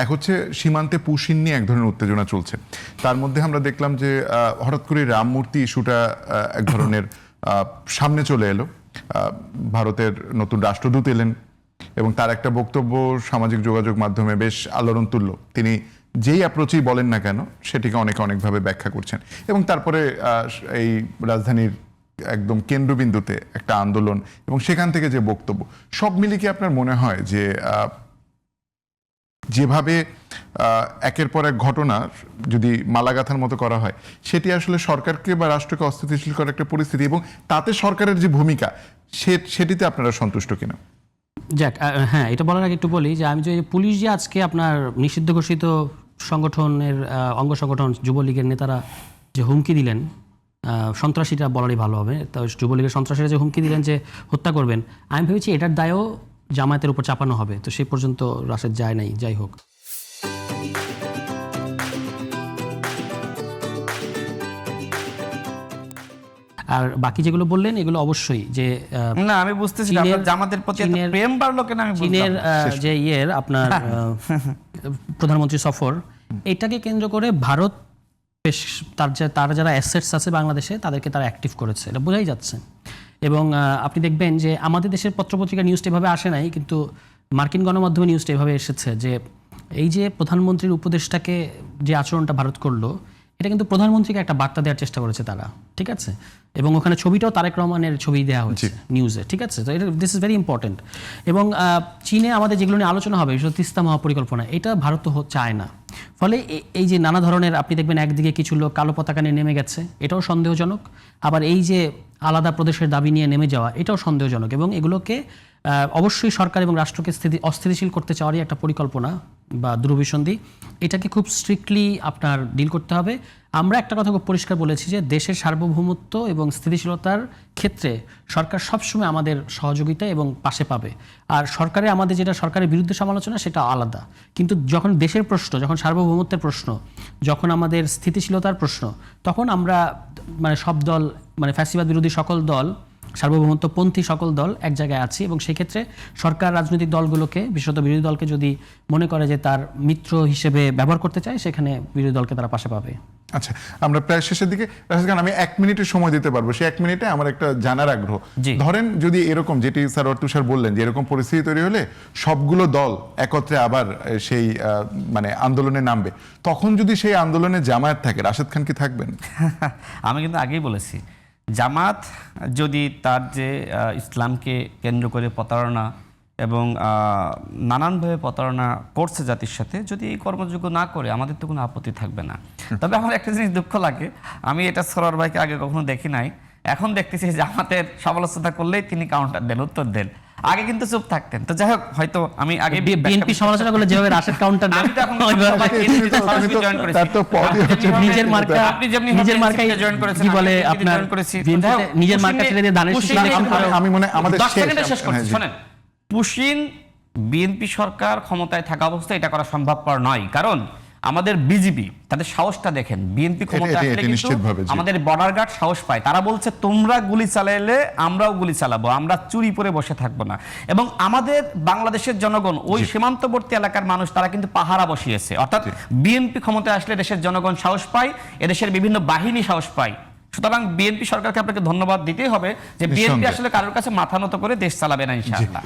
এক হচ্ছে সীমান্তে পুশিন নিয়ে এক ধরনের উত্তেজনা চলছে, তার মধ্যে আমরা দেখলাম যে হঠাৎ করে রামমূর্তি ইস্যুটা এক ধরনের সামনে চলে এলো। ভারতের নতুন রাষ্ট্রদূত এলেন এবং তার একটা বক্তব্য সামাজিক যোগাযোগ মাধ্যমে বেশ আলোড়ন তুলল। তিনি যেই অ্যাপ্রোচেই বলেন না কেন সেটিকে অনেকভাবে ব্যাখ্যা করছেন এবং তারপরে এই রাজধানীর একদম কেন্দ্রবিন্দুতে একটা আন্দোলন এবং সেখান থেকে যে বক্তব্য, সব মিলিয়ে কি আপনার মনে হয় যে যেভাবে একের পর এক ঘটনা যদি মালাগাথার মতো করা হয় সেটি আসলে সরকারকে বা রাষ্ট্রকে অস্থিতিশীল করার একটা পরিস্থিতি, এবং তাতে সরকারের যে ভূমিকা সেটিতে আপনারা সন্তুষ্ট কিনা? যাক, হ্যাঁ, এটা বলার আগে একটু বলি যে আমি যে পুলিশ যে আজকে আপনার নিষিদ্ধ ঘোষিত সংগঠনের অঙ্গ সংগঠন যুবলীগের নেতারা যে হুমকি দিলেন, সন্ত্রাসীটা বলারই ভালো হবে, তো যুবলীগের সন্ত্রাসীরা যে হুমকি দিলেন যে হত্যা করবেন, আমি ভেবেছি এটার দায়ও জামায়াতের উপর চাপানো হবে। তো সেই পর্যন্ত রাশেদ যায় নাই, যাই হোক। আর বাকি যেগুলো বললেন এগুলো অবশ্যই যে না, আমি বুঝতেছি জামাতের প্রতি প্রেম বাড়লো কেন আমি চীনের যে আপনার প্রধানমন্ত্রী সফর, এটাকে কেন্দ্র করে ভারত বেশ তার যারা অ্যাসেটস আছে বাংলাদেশে তাদেরকে তারা অ্যাক্টিভ করেছে, এটা বোঝাই যাচ্ছে। এবং আপনি দেখবেন যে আমাদের দেশের পত্রপত্রিকা নিউজটা এভাবে আসে নাই, কিন্তু মার্কিন গণমাধ্যমে নিউজটা এভাবে এসেছে যে এই যে প্রধানমন্ত্রীর উপদেষ্টাকে যে আচরণটা ভারত করলো, এটা কিন্তু প্রধানমন্ত্রীকে একটা বার্তা দেওয়ার চেষ্টা করেছে তারা, ঠিক আছে? এবং ওখানে ছবিটাও তারেক রহমানের ছবি দেওয়া হয়েছে নিউজে, ঠিক আছে? তো এটা দিস ইজ ভেরি ইম্পর্টেন্ট। এবং চীনে আমাদের যেগুলো নিয়ে আলোচনা হবে, বিশেষত তিস্তা মহাপরিকল্পনা, এটা ভারত তো চায় না। ফলে এই যে নানা ধরনের, আপনি দেখবেন একদিকে কিছু লোক কালো পতাকা নিয়ে নেমে গেছে, এটাও সন্দেহজনক। আবার এই যে আলাদা প্রদেশের দাবি নিয়ে নেমে যাওয়া, এটাও সন্দেহজনক। এবং এগুলোকে অবশ্যই সরকার এবং রাষ্ট্রকে অস্থিতিশীল করতে চাওয়ারই একটা পরিকল্পনা বা দুরভিসন্ধি, এটাকে খুব স্ট্রিক্টলি আপনার ডিল করতে হবে। আমরা একটা কথা খুব পরিষ্কার বলেছি যে দেশের সার্বভৌমত্ব এবং স্থিতিশীলতার ক্ষেত্রে সরকার সবসময় আমাদের সহযোগিতা এবং পাশে পাবে। আর সরকারে আমাদের যেটা সরকারের বিরুদ্ধে সমালোচনা সেটা আলাদা, কিন্তু যখন দেশের প্রশ্ন, যখন সার্বভৌমত্বের প্রশ্ন, যখন আমাদের স্থিতিশীলতার প্রশ্ন, তখন আমরা মানে সব দল, মানে ফ্যাসিবাদ বিরোধী সকল দল, সার্বভৌমত্বপন্থী সকল দল এক জায়গায় আছি। এবং সেই ক্ষেত্রে সরকার রাজনৈতিক দলগুলোকে, বিশেষত বিরোধী দলকে যদি মনে করে যে তার মিত্র হিসেবে ব্যবহার করতে চায়, সেখানে বিরোধী দলকে তারা পাশে পাবে। আচ্ছা, আমরা প্রায় শেষের দিকে, রাশেদ খান, আমি 1 মিনিটের সময় দিতে পারবো। সেই 1 মিনিটে আমার একটা জানার আগ্রহ, ধরেন যদি এরকম, যেটি স্যার তুষার বললেন, যে এরকম পরিস্থিতি তৈরি হলে সবগুলো দল একত্রে আবার সেই মানে আন্দোলনে নামবে, তখন যদি সেই আন্দোলনে জামায়াত থাকে, রাশেদ খান কি থাকবেন? আমি কিন্তু আগেই বলেছি, জামাত যদি তার যে ইসলামকে কেন্দ্র করে প্রতারণা এবং নানানভাবে প্রতারণা করছে জাতির সাথে, যদি এই কর্মযোগ্য না করে, আমাদের তো কোনো আপত্তি থাকবে না। তবে আমার একটা জিনিস দুঃখ লাগে, আমি এটা সরোয়ার ভাইকে আগে কখনো দেখি নাই, এখন দেখতেছি জামাতের সমালোচনা করলেই তিনি কাউন্টার দেন, উত্তর দেন। আগে কিন্তু চুপ থাকতেন। তো যাই হোক, হয়তো আমি আগে বিএনপি সমালোচনা করলে যেভাবে রাশেদ কাউন্টার দেন, নিজের মার্কা, আপনি যেমনি নিজের মার্কায় জয়েন করেছেন, কি বলে আপনার নিজের মার্কা ছেড়ে দিয়ে দানের শীষ, আমি মনে আমাদের 10 সেকেন্ডে শেষ করছি, শুনেন। পুশিন বিএনপি সরকার ক্ষমতায় থাকা অবস্থায় এটা করা সম্ভবপর নয়, কারণ আমাদের বিজেপি, তাদের সাহসটা দেখেন। বিএনপি ক্ষমতায় আসলে কিন্তু আমাদের বর্ডার গার্ড সাহস পায়, তারা বলছে তোমরা গুলি চালাইলে আমরাও গুলি চালাবো, আমরা চুরি পরে বসে থাকবো না। এবং আমাদের বাংলাদেশের জনগণ, ওই সীমান্তবর্তী এলাকার মানুষ, তারা কিন্তু পাহারা বসিয়েছে। অর্থাৎ বিএনপি ক্ষমতায় আসলে দেশের জনগণ সাহস পায়, এদেশের বিভিন্ন বাহিনী সাহস পায়। সুতরাং বিএনপি সরকারকে আপনাকে ধন্যবাদ দিতেই হবে যে বিএনপি আসলে কারোর কাছে মাথা নত করে দেশ চালাবে না ইনশাআল্লাহ।